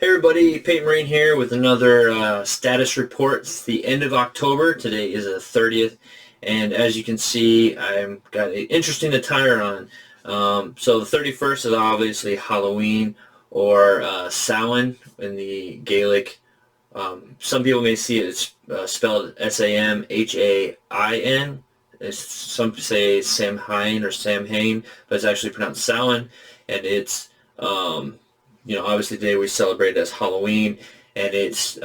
Everybody, Peyton Marine here with another status report. It's the end of October. Today is the 30th, and as you can see, I've got an interesting attire on. So the 31st is obviously Halloween, or Samhain in the Gaelic. Some people may see it spelled Samhain. Some say Samhain or Samhain, but it's actually pronounced Samhain, and it's obviously the day we celebrate as Halloween, and it's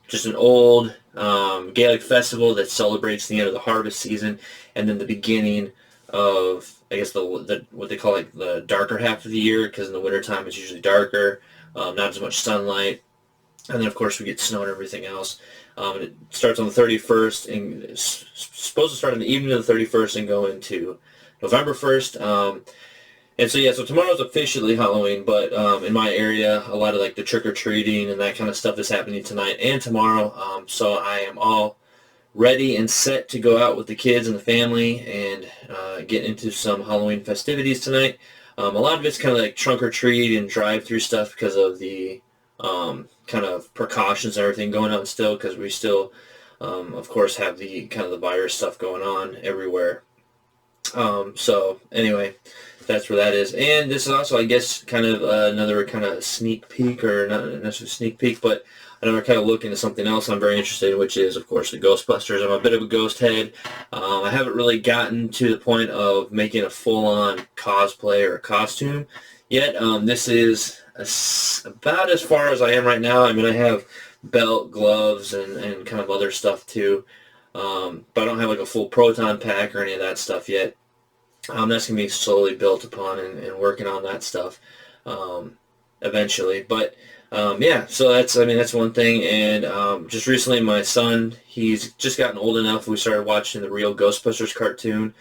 just an old Gaelic festival that celebrates the end of the harvest season, and then the beginning of, I guess, the what they call like the darker half of the year, because in the wintertime it's usually darker, not as much sunlight, and then of course we get snow and everything else. And it starts on the 31st, and it's supposed to start on the evening of the 31st and go into November 1st. And so tomorrow's officially Halloween, but in my area, a lot of like the trick-or-treating and that kind of stuff is happening tonight and tomorrow. So I am all ready and set to go out with the kids and the family and get into some Halloween festivities tonight. A lot of it's kind of like trunk-or-treat and drive-through stuff because of the kind of precautions and everything going on still, because we still, of course, have the kind of the virus stuff going on everywhere. So anyway, that's where that is. And this is also, I guess, kind of another kind of sneak peek, or not necessarily sneak peek, but another kind of look into something else I'm very interested in, which is, of course, the Ghostbusters. I'm a bit of a ghost head. I haven't really gotten to the point of making a full-on cosplay or a costume yet. This is about as far as I am right now. I mean, I have belt, gloves, and kind of other stuff too. But I don't have like a full proton pack or any of that stuff yet. That's going to be slowly built upon and working on that stuff eventually. But yeah, so that's one thing. And just recently my son, he's just gotten old enough, we started watching the real Ghostbusters cartoon.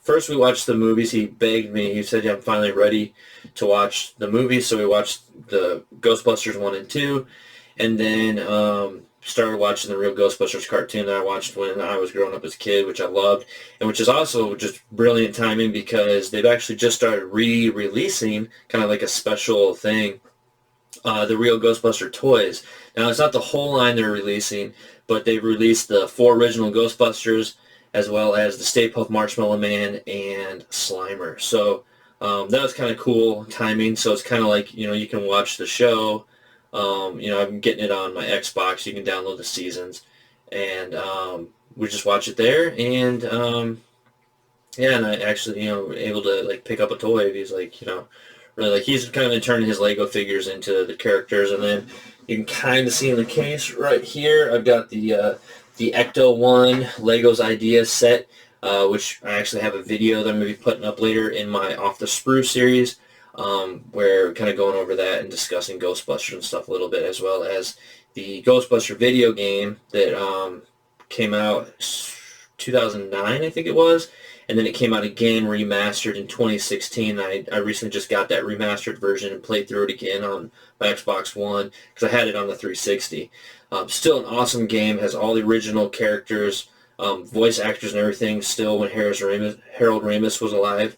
First we watched the movies. He begged me. He said, yeah, I'm finally ready to watch the movies. So we watched the Ghostbusters 1 and 2. And then started watching the real Ghostbusters cartoon that I watched when I was growing up as a kid, which I loved, and which is also just brilliant timing because they've actually just started re-releasing kind of like a special thing, the real Ghostbuster toys. Now, it's not the whole line they're releasing, but they've released the 4 original Ghostbusters, as well as the Stay Puft Marshmallow Man and Slimer. So that was kind of cool timing. So it's kind of like, you can watch the show. I'm getting it on my Xbox. You can download the seasons, and we just watch it there. And and I actually, able to like pick up a toy. He's like, really like, he's kind of been turning his Lego figures into the characters. And then you can kind of see in the case right here, I've got the Ecto 1 Legos Idea set, which I actually have a video that I'm going to be putting up later in my Off the Sprue series. Where we're kind of going over that and discussing Ghostbusters and stuff a little bit, as well as the Ghostbuster video game that came out 2009, I think it was, and then it came out again remastered in 2016. I recently just got that remastered version and played through it again on my Xbox One because I had it on the 360. Still an awesome game, has all the original characters, voice actors and everything still when Harold Ramis was alive.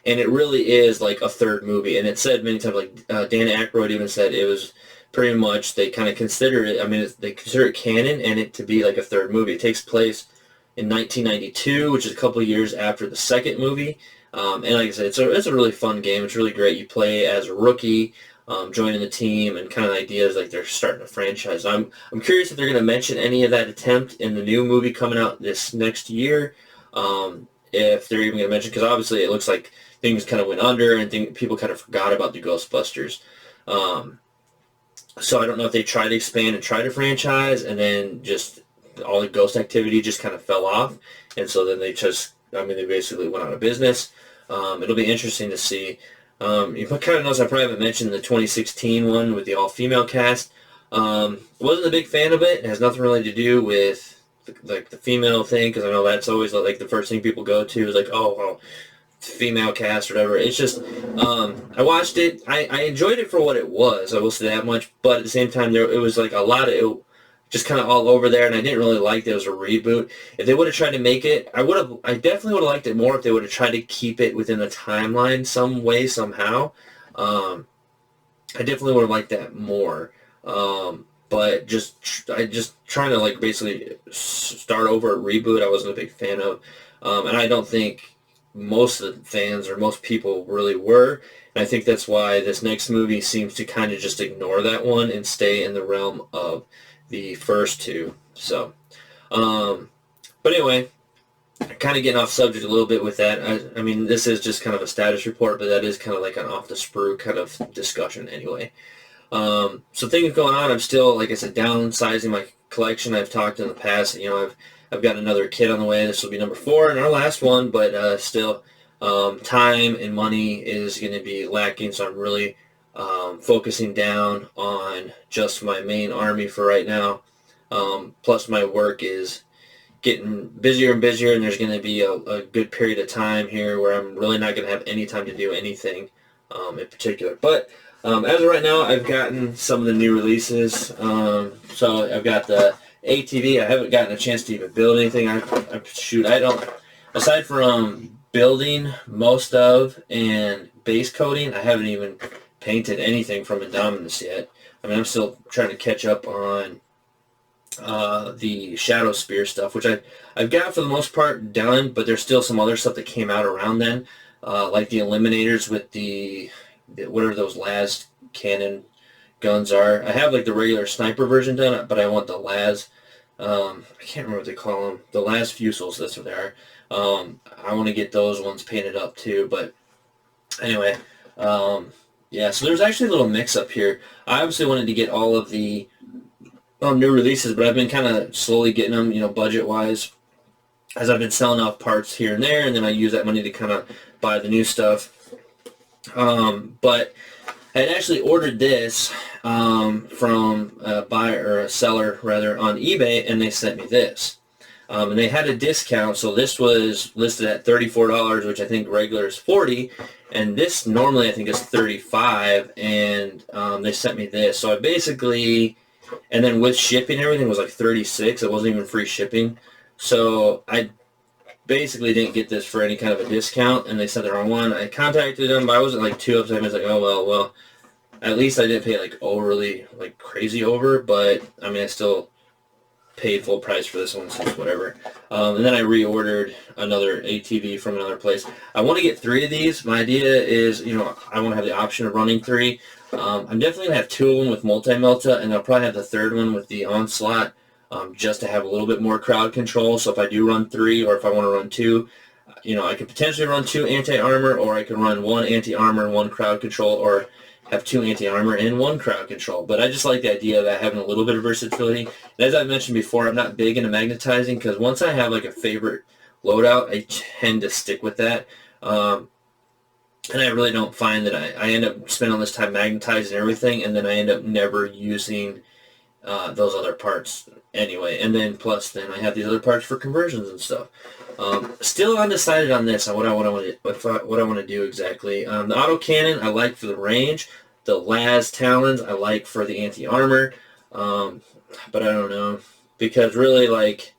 And it really is like a third movie. And it said many times, like Dan Aykroyd even said, it was pretty much, they kind of consider it, they consider it canon and it to be like a third movie. It takes place in 1992, which is a couple of years after the second movie. And like I said, it's a really fun game. It's really great. You play as a rookie, joining the team, and kind of the idea is like they're starting a franchise. I'm curious if they're going to mention any of that attempt in the new movie coming out this next year. If they're even going to mention, because obviously it looks like things kind of went under and people kind of forgot about the Ghostbusters. So I don't know if they tried to expand and try to franchise, and then just all the ghost activity just kind of fell off. And so then they basically went out of business. It'll be interesting to see. You kind of notice I probably haven't mentioned the 2016 one with the all-female cast. Wasn't a big fan of it. It has nothing really to do with like the female thing, because I know that's always like the first thing people go to is like, oh, well, female cast or whatever. It's just, I watched it. I enjoyed it for what it was. I will say that much. But at the same time, it was like a lot of it, just kind of all over there, and I didn't really like that it was a reboot. If they would have tried to make it, I definitely would have liked it more if they would have tried to keep it within the timeline some way, somehow. I definitely would have liked that more. But I just trying to like basically start over a reboot. I wasn't a big fan of, and I don't think most of the fans or most people really were. And I think that's why this next movie seems to kind of just ignore that one and stay in the realm of the first two. So, um, but anyway, kind of getting off subject a little bit with that. I mean, this is just kind of a status report, but that is kind of like an off the sprue kind of discussion anyway. So things going on. I'm still, like I said, downsizing my collection. I've talked in the past. I've got another kid on the way. This will be number 4 and our last one, but still, time and money is going to be lacking. So I'm really focusing down on just my main army for right now. Plus, my work is getting busier and busier, and there's going to be a good period of time here where I'm really not going to have any time to do anything in particular. But as of right now, I've gotten some of the new releases. So I've got the ATV. I haven't gotten a chance to even build anything. I don't, aside from building most of and base coating, I haven't even painted anything from Indominus yet. I mean, I'm still trying to catch up on the Shadow Spear stuff, which I've got for the most part done, but there's still some other stuff that came out around then, like the Eliminators with the whatever those last cannon guns are. I have like the regular sniper version done, but I want the las. I can't remember what they call them. The las fusils, that's what they are. I want to get those ones painted up too, but anyway, yeah, so there's actually a little mix-up here. I obviously wanted to get all of the new releases, but I've been kind of slowly getting them, budget-wise, as I've been selling off parts here and there, and then I use that money to kind of buy the new stuff. But I had actually ordered this from a buyer, or a seller rather, on eBay, and they sent me this. And they had a discount, so this was listed at $34, which I think regular is $40, and this normally I think is $35, and they sent me this. So I basically, and then with shipping and everything, was like $36. It wasn't even free shipping. So I basically didn't get this for any kind of a discount, and they sent the wrong one. I contacted them, but I wasn't like too upset. I was like, oh well, at least I didn't pay like overly like crazy over, but I mean I still paid full price for this one, so whatever. And then I reordered another ATV from another place. I want to get 3 of these. My idea is, I want to have the option of running 3. I'm definitely going to have 2 of them with multi-melta, and I'll probably have the 3rd one with the onslaught, just to have a little bit more crowd control. So if I do run 3, or if I want to run 2, I could potentially run 2 anti-armor, or I can run 1 anti-armor and 1 crowd control, or have 2 anti-armor and 1 crowd control. But I just like the idea of that, having a little bit of versatility. And as I mentioned before, I'm not big into magnetizing, because once I have like a favorite loadout, I tend to stick with that. And I really don't find that I end up spending all this time magnetizing everything, and then I end up never using those other parts anyway. And then plus then I have these other parts for conversions and stuff. Still undecided on this, on what I want to do exactly. The autocannon I like for the range. The las talons I like for the anti-armor. But I don't know, because really, like,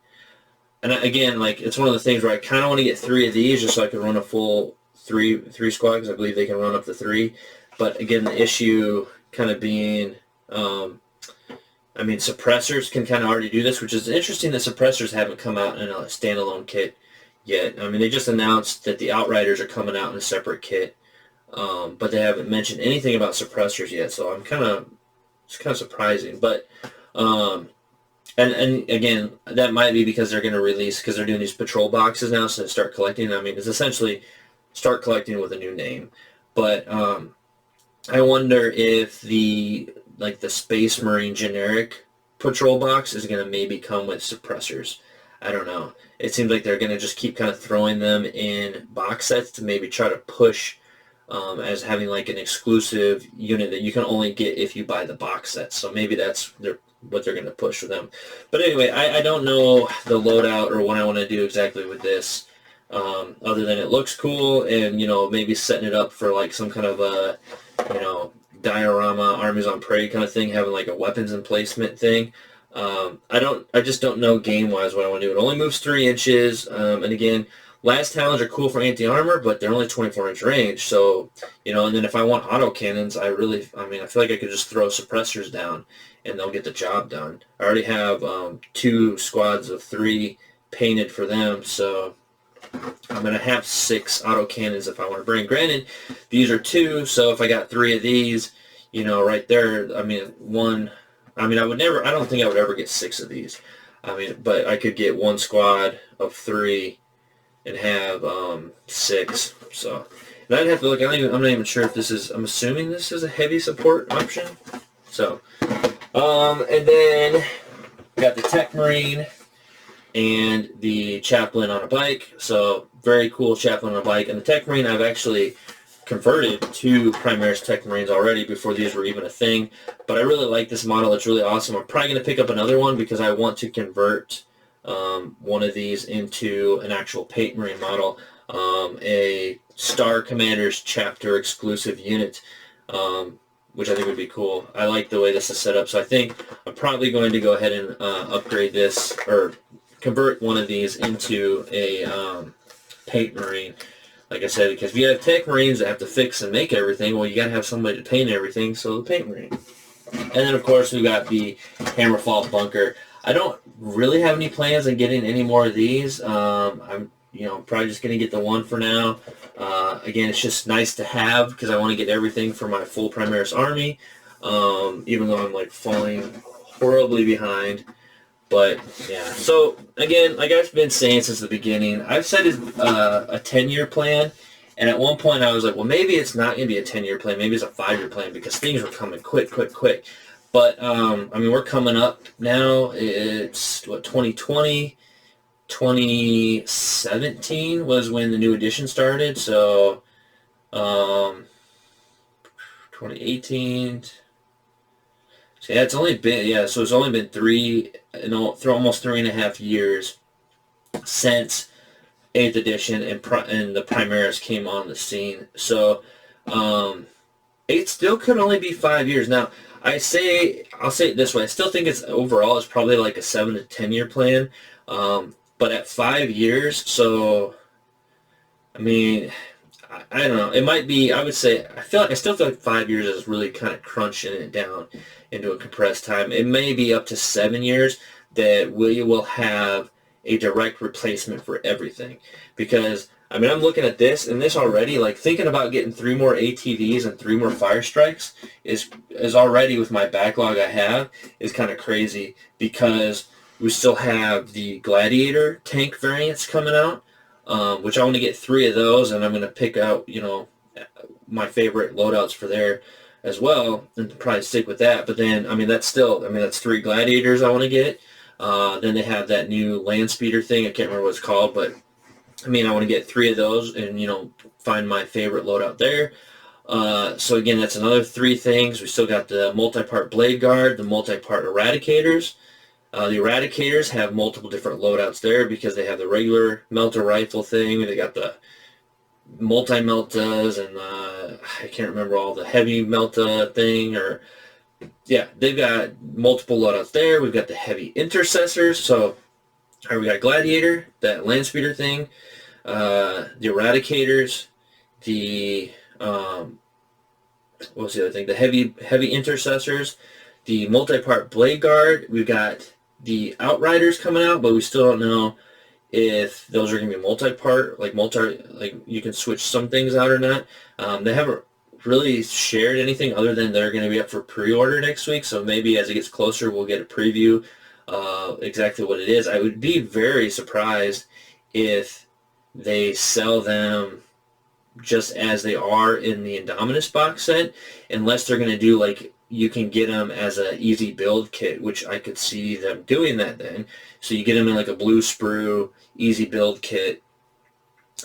and again, like, it's one of the things where I kind of want to get 3 of these just so I can run a full three squad, because I believe they can run up to 3. But again, the issue kind of being, I mean, suppressors can kind of already do this, which is interesting that suppressors haven't come out in a standalone kit yet. I mean, they just announced that the Outriders are coming out in a separate kit, but they haven't mentioned anything about suppressors yet, so it's kind of surprising. But, and again, that might be because they're going to release, because they're doing these patrol boxes now, so start collecting. I mean, it's essentially start collecting with a new name. But I wonder if the Space Marine generic patrol box is going to maybe come with suppressors. I don't know. It seems like they're going to just keep kind of throwing them in box sets to maybe try to push as having like an exclusive unit that you can only get if you buy the box set. So maybe that's what they're going to push for them. But anyway, I don't know the loadout or what I want to do exactly with this, other than it looks cool, and maybe setting it up for like some kind of a diorama, Armies on Parade kind of thing, having like a weapons emplacement thing. I just don't know game-wise what I want to do. It only moves 3 inches, and again, Last talons are cool for anti-armor, but they're only 24-inch range. So, and then if I want autocannons, I feel like I could just throw suppressors down and they'll get the job done. I already have 2 squads of 3 painted for them, so I'm going to have 6 autocannons if I want to bring. Granted, these are 2, so if I got 3 of these, right there, I don't think I would ever get 6 of these. But I could get 1 squad of 3 and have 6. So, and I'd have to look. I'm not even sure if this is. I'm assuming this is a heavy support option. So, and then got the Tech Marine and the Chaplain on a bike. So, very cool Chaplain on a bike. And the Tech Marine, I've actually converted to Primaris Tech Marines already before these were even a thing. But I really like this model. It's really awesome. I'm probably going to pick up another one because I want to convert one of these into an actual Paint Marine model, a Star Commanders chapter exclusive unit, which I think would be cool. I like the way this is set up, so I think I'm probably going to go ahead and upgrade this, or convert one of these into a Paint Marine. Like I said, because if you have Tech Marines that have to fix and make everything, well, you got to have somebody to paint everything, so the Paint Marine. And then, of course, we got the Hammerfall Bunker. I don't really have any plans on getting any more of these. I'm probably just going to get the one for now. Again, it's just nice to have because I want to get everything for my full Primaris army, even though I'm like falling horribly behind. But yeah, so again, like I've been saying since the beginning, I've set a 10-year plan, and at one point I was like, well, maybe it's not going to be a 10-year plan, maybe it's a 5-year plan because things were coming quick. But we're coming up now. It's 2020, 2017 was when the new edition started. So 2018. So yeah, it's only been almost 3.5 years since 8th edition and the Primaris came on the scene. So it still could only be 5 years. Now I'll say it this way: I still think it's probably like a 7 to 10-year plan. But at 5 years, so I don't know. It might be. I still feel like 5 years is really kind of crunching it down into a compressed time. It may be up to 7 years that we will have a direct replacement for everything. Because I'm looking at this and this already, like thinking about getting 3 more ATVs and 3 more Fire Strikes is already, with my backlog I have, is kind of crazy because we still have the Gladiator tank variants coming out. Which I want to get 3 of those, and I'm going to pick out, my favorite loadouts for there as well, and probably stick with that. But then, that's 3 Gladiators I want to get. Then they have that new land speeder thing. I can't remember what it's called, but I want to get 3 of those and, find my favorite loadout there. So again, that's another 3 things. We still got the multi-part Blade Guard, the multi-part Eradicators. The Eradicators have multiple different loadouts there because they have the regular melta rifle thing. They got the multi-meltas and I can't remember all the heavy melta thing. They've got multiple loadouts there. We've got the heavy intercessors. So we got Gladiator, that land speeder thing, the Eradicators, the what was the other thing? The heavy intercessors, the multi-part Blade Guard. We've got the Outriders coming out, but we still don't know if those are going to be multi-part, like you can switch some things out or not. They haven't really shared anything other than they're going to be up for pre-order next week, so maybe as it gets closer we'll get a preview exactly what it is. I would be very surprised if they sell them just as they are in the Indominus box set, unless they're going to do like you can get them as an easy build kit, which I could see them doing that then. So you get them in like a blue sprue easy build kit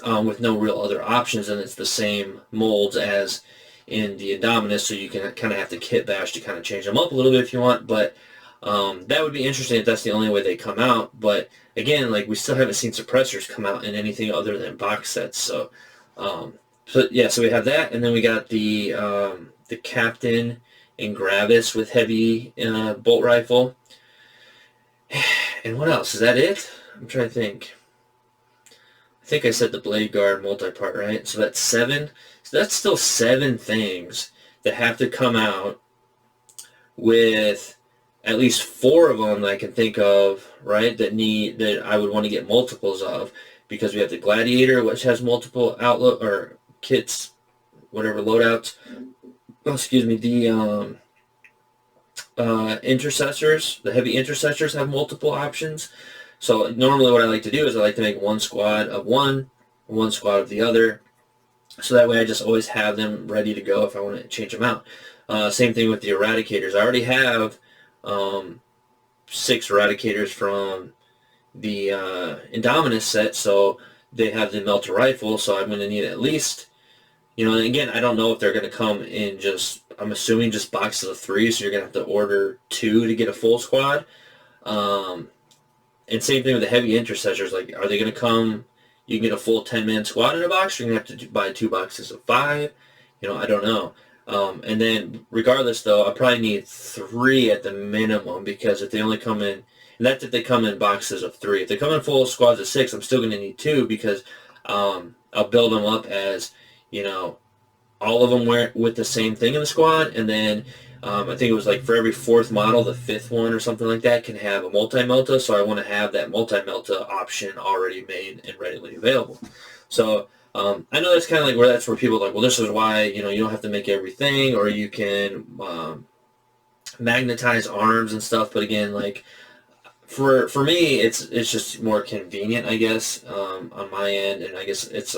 with no real other options, and it's the same molds as in the Indominus, so you can kind of have to kit bash to kind of change them up a little bit if you want. But that would be interesting if that's the only way they come out. But again, like we still haven't seen suppressors come out in anything other than box sets. So so we have that, and then we got the Captain and Gravis with heavy bolt rifle. And what else? Is that it? I'm trying to think. I think I said the blade guard multi-part, right? So that's 7. So that's still 7 things that have to come out, with at least 4 of them that I can think of, right, that I would want to get multiples of, because we have the Gladiator, which has multiple outlook or kits, whatever loadouts. Oh, excuse me. The intercessors, the heavy intercessors have multiple options. So normally what I like to do is I like to make one squad of one squad of the other, so that way I just always have them ready to go if I want to change them out. Same thing with the Eradicators. I already have 6 Eradicators from the Indominus set, so they have the Melter Rifle, so I'm going to need at least, and again, I don't know if they're going to come in I'm assuming just boxes of 3, so you're going to have to order 2 to get a full squad. And same thing with the heavy intercessors. Like, are they going to come, you can get a full 10-man squad in a box, or you're going to have to buy 2 boxes of 5? I don't know. And then, regardless, though, I probably need 3 at the minimum, because if they only come in, and that's if they come in boxes of 3. If they come in full squads of 6, I'm still going to need 2, because I'll build them up as, all of them with the same thing in the squad, and then I think it was like for every 4th model, the 5th one or something like that can have a multi-melta, so I want to have that multi-melta option already made and readily available. So I know that's kind of like that's where people are like, well, this is why, you don't have to make everything, or you can magnetize arms and stuff, but again, like, for me, it's just more convenient, I guess, on my end, and I guess it's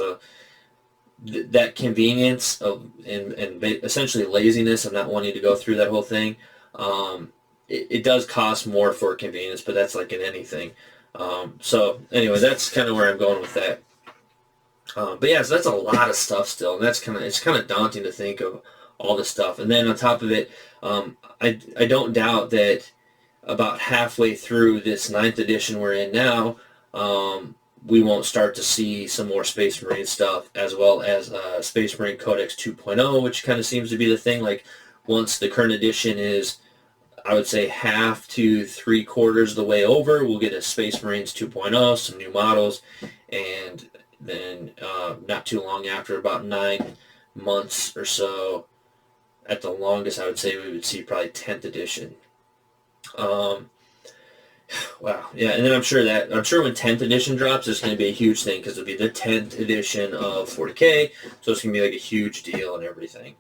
that convenience of and essentially laziness of not wanting to go through that whole thing. It does cost more for convenience, but that's like in anything. So anyway, that's kind of where I'm going with that. But yeah, so that's a lot of stuff still, and it's kind of daunting to think of all this stuff. And then on top of it, I don't doubt that about halfway through this 9th edition we're in now, we won't start to see some more Space Marine stuff, as well as Space Marine Codex 2.0, which kind of seems to be the thing. Like, once the current edition is, I would say, half to 3/4 the way over, we'll get a Space Marines 2.0, some new models, and then not too long after, about 9 months or so, at the longest, I would say we would see probably 10th edition. Wow, yeah, and then I'm sure when 10th edition drops, it's going to be a huge thing, because it'll be the 10th edition of 40K, so it's going to be like a huge deal and everything.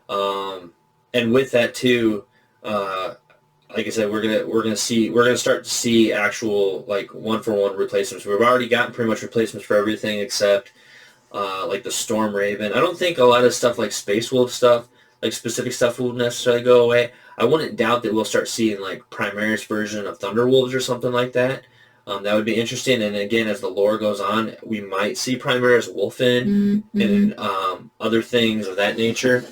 And with that too, like I said, we're gonna start to see actual, like, 1-for-1 replacements. We've already gotten pretty much replacements for everything except like the Storm Raven. I don't think a lot of stuff like Space Wolf stuff, like specific stuff, will necessarily go away. I wouldn't doubt that we'll start seeing like Primaris version of Thunderwolves or something like that. That would be interesting. And again, as the lore goes on, we might see Primaris Wolfen and other things of that nature.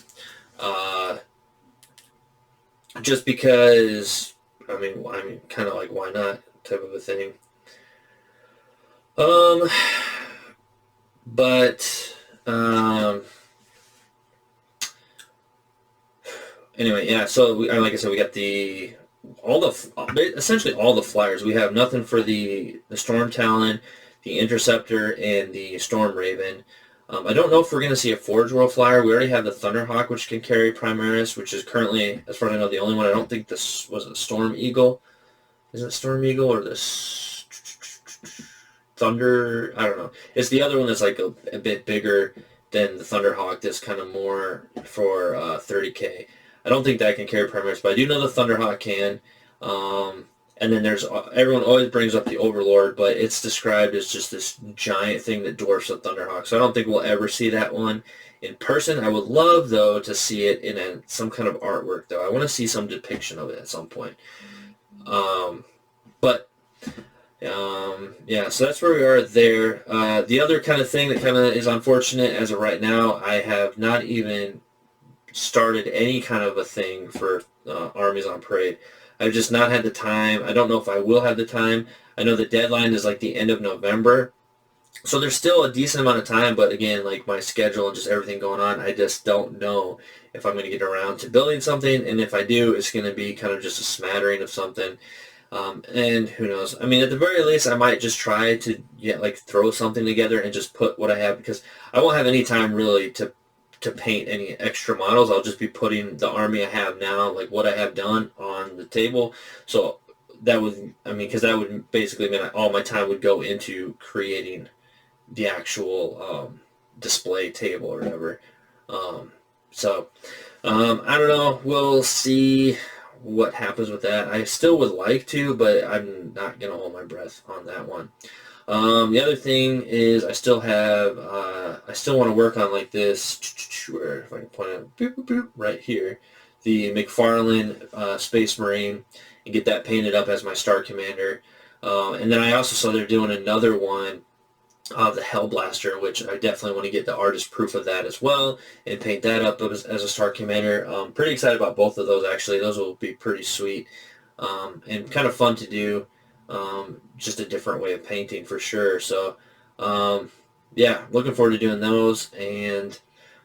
Just because, I mean, kind of like, why not, type of a thing. But anyway, yeah. So like I said, we got essentially all the flyers. We have nothing for the Storm Talon, the Interceptor, and the Storm Raven. I don't know if we're going to see a Forge World flyer. We already have the Thunderhawk, which can carry Primaris, which is currently, as far as I know, the only one. I don't think this was a Storm Eagle. Is it Storm Eagle or this Thunder? I don't know. It's the other one that's like a bit bigger than the Thunderhawk. That's kind of more for 30K. I don't think that can carry Primaris, but I do know the Thunderhawk can. And then everyone always brings up the Overlord, but it's described as just this giant thing that dwarfs the Thunderhawk. So I don't think we'll ever see that one in person. I would love, though, to see it in some kind of artwork, though. I want to see some depiction of it at some point. Yeah, so that's where we are there. The other kind of thing that kind of is unfortunate as of right now, I have not even started any kind of a thing for Armies on Parade. I've just not had the time. I don't know if I will have the time. I know the deadline is like the end of November. So there's still a decent amount of time, but again, like my schedule and just everything going on, I just don't know if I'm going to get around to building something. And if I do, it's going to be kind of just a smattering of something. And who knows? I mean, at the very least, I might just try to like throw something together and just put what I have, because I won't have any time really to paint any extra models. I'll just be putting the army I have now, like what I have done, on the table. So that would, I mean, because that would basically mean all my time would go into creating the actual display table or whatever. Um, so I don't know. We'll see what happens with that. I still would like to, but I'm not gonna hold my breath on that one. The other thing is I still have I still want to work on like this, where if I can point it boop, boop, boop, right here, the McFarlane Space Marine, and get that painted up as my Star Commander. And then I also saw they're doing another one of the Hellblaster, which I definitely want to get the artist proof of that as well and paint that up as a Star Commander. Pretty excited about both of those, actually. Those will be pretty sweet and kind of fun to do. Just a different way of painting for sure. So, yeah, looking forward to doing those. And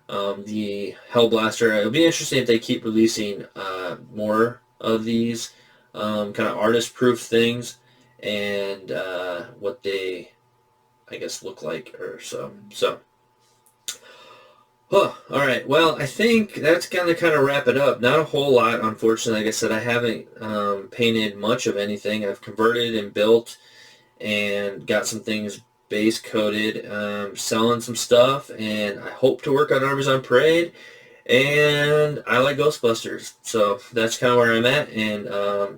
the Hellblaster, it'll be interesting if they keep releasing more of these kind of artist-proof things, and what they, I guess, look like or so. So, oh, all right. Well, I think that's gonna kind of wrap it up. Not a whole lot, unfortunately. Like I said, I haven't painted much of anything. I've converted and built and got some things base coated, selling some stuff, and I hope to work on Armies on Parade. And I like Ghostbusters, so that's kind of where I'm at. And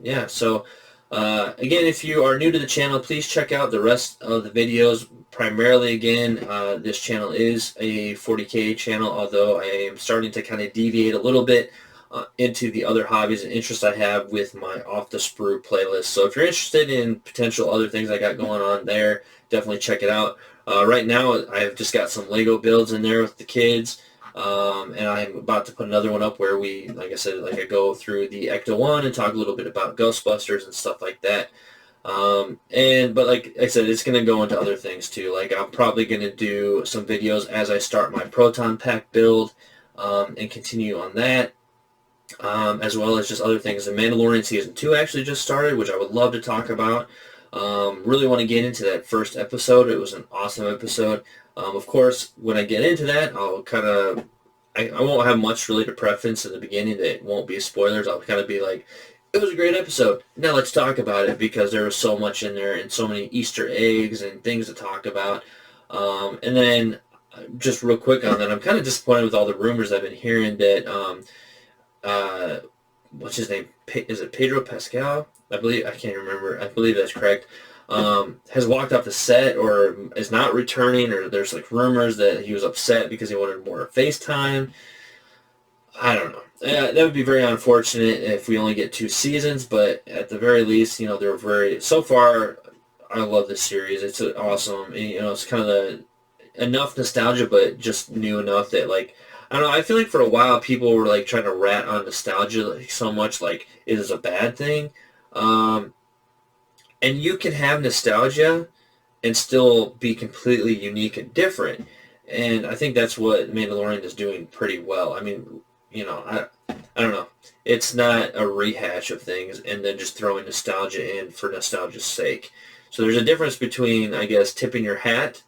yeah, so again, if you are new to the channel, please check out the rest of the videos. Primarily, again, this channel is a 40K channel, although I am starting to kind of deviate a little bit into the other hobbies and interests I have with my Off the Sprue playlist. So if you're interested in potential other things I got going on there, definitely check it out. Right now, I've just got some Lego builds in there with the kids. And I'm about to put another one up where we, like I said, like I go through the Ecto 1 and talk a little bit about Ghostbusters and stuff like that. But like I said, it's going to go into other things too. Like I'm probably going to do some videos as I start my Proton Pack build and continue on that. As well as just other things. The Mandalorian Season 2 actually just started, which I would love to talk about. Really want to get into that first episode. It was an awesome episode. Of course, when I get into that, I'll kind of, I won't have much really to preference in the beginning that won't be spoilers. I'll kind of be like, it was a great episode. Now let's talk about it, because there was so much in there and so many Easter eggs and things to talk about. And then just real quick on that, I'm kind of disappointed with all the rumors I've been hearing that uh, what's his name? Is it Pedro Pascal? I believe, I can't remember. I believe that's correct. Has walked off the set or is not returning, or there's like rumors that he was upset because he wanted more FaceTime. I don't know. That would be very unfortunate if we only get 2 seasons, but at the very least, they're very, so far, I love this series. It's awesome. It's kind of enough nostalgia, but just new enough that, like, I don't know, I feel like for a while people were like trying to rat on nostalgia like, so much, like it is a bad thing. And you can have nostalgia and still be completely unique and different. And I think that's what Mandalorian is doing pretty well. I mean, I don't know. It's not a rehash of things and then just throwing nostalgia in for nostalgia's sake. So there's a difference between, I guess, tipping your hat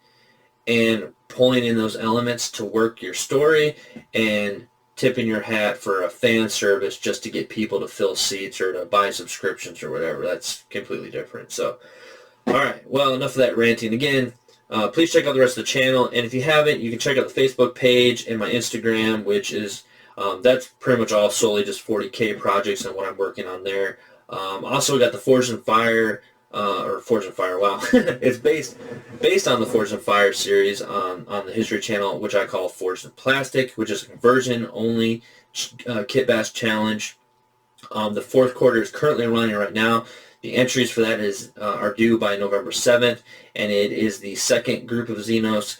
and pulling in those elements to work your story, and tipping your hat for a fan service just to get people to fill seats or to buy subscriptions or whatever. That's completely different. So, all right. Well, enough of that ranting. Again, please check out the rest of the channel. And if you haven't, you can check out the Facebook page and my Instagram, which is, that's pretty much all solely just 40K projects and what I'm working on there. Also got the Forged in Fire, or Forged in Fire, wow. It's based on the Forged in Fire series on the History Channel, which I call Forged in Plastic, which is a conversion-only kit bash challenge. The 4th quarter is currently running right now. The entries for that are due by November 7th, and it is the second group of Xenos.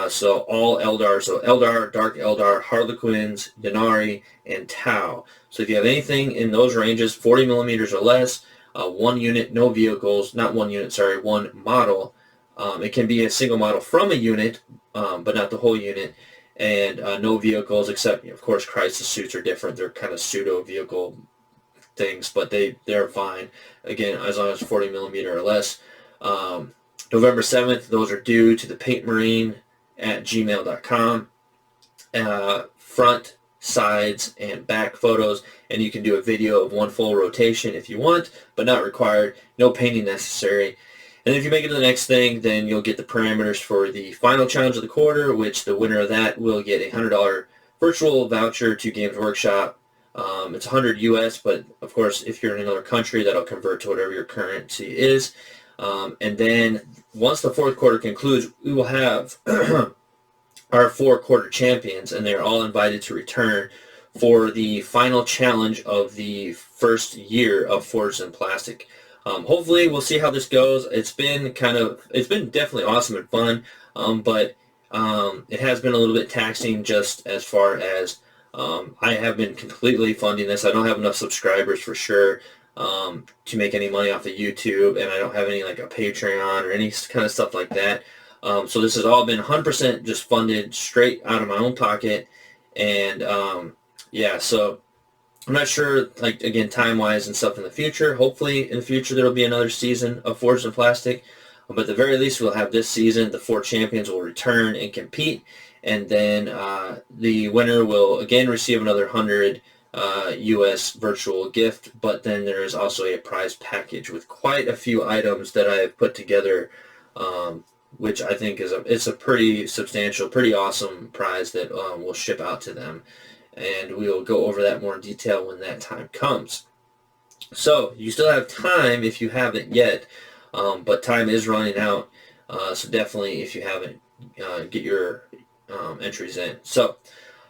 So all Eldar, so Eldar, Dark Eldar, Harlequins, Denari, and Tau. So if you have anything in those ranges, 40 millimeters or less, 1 unit, no vehicles, not 1 unit, sorry, 1 model. It can be a single model from a unit, but not the whole unit, and no vehicles except, of course, crisis suits are different. They're kind of pseudo-vehicle things, but they're fine. Again, as long as 40 millimeter or less. November 7th, those are due to the paintmarine@gmail.com. Front, sides, and back photos, and you can do a video of one full rotation if you want, but not required. No painting necessary. And if you make it to the next thing, then you'll get the parameters for the final challenge of the quarter, which the winner of that will get a $100 virtual voucher to Games Workshop. It's 100 US, but of course, if you're in another country, that'll convert to whatever your currency is. And then once the fourth quarter concludes, we will have our 4 quarter champions, and they're all invited to return for the final challenge of the first year of Forged in Plastic. Hopefully, we'll see how this goes. It's been definitely awesome and fun, but it has been a little bit taxing just as far as I have been completely funding this. I don't have enough subscribers for sure to make any money off of YouTube, and I don't have any like a Patreon or any kind of stuff like that. So this has all been 100% just funded straight out of my own pocket, and yeah, so I'm not sure, like, again, time-wise and stuff in the future. Hopefully in the future there will be another season of Forged in Plastic, but at the very least we'll have this season. The 4 champions will return and compete, and then the winner will again receive another 100 US virtual gift, but then there is also a prize package with quite a few items that I have put together, which I think it's a pretty substantial, pretty awesome prize that we'll ship out to them, and we'll go over that more in detail when that time comes. So you still have time if you haven't yet, but time is running out, so definitely if you haven't, get your entries in. So,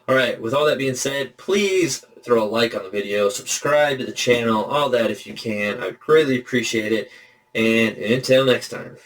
all right, with all that being said, please throw a like on the video, subscribe to the channel, all that if you can. I'd greatly appreciate it, and until next time.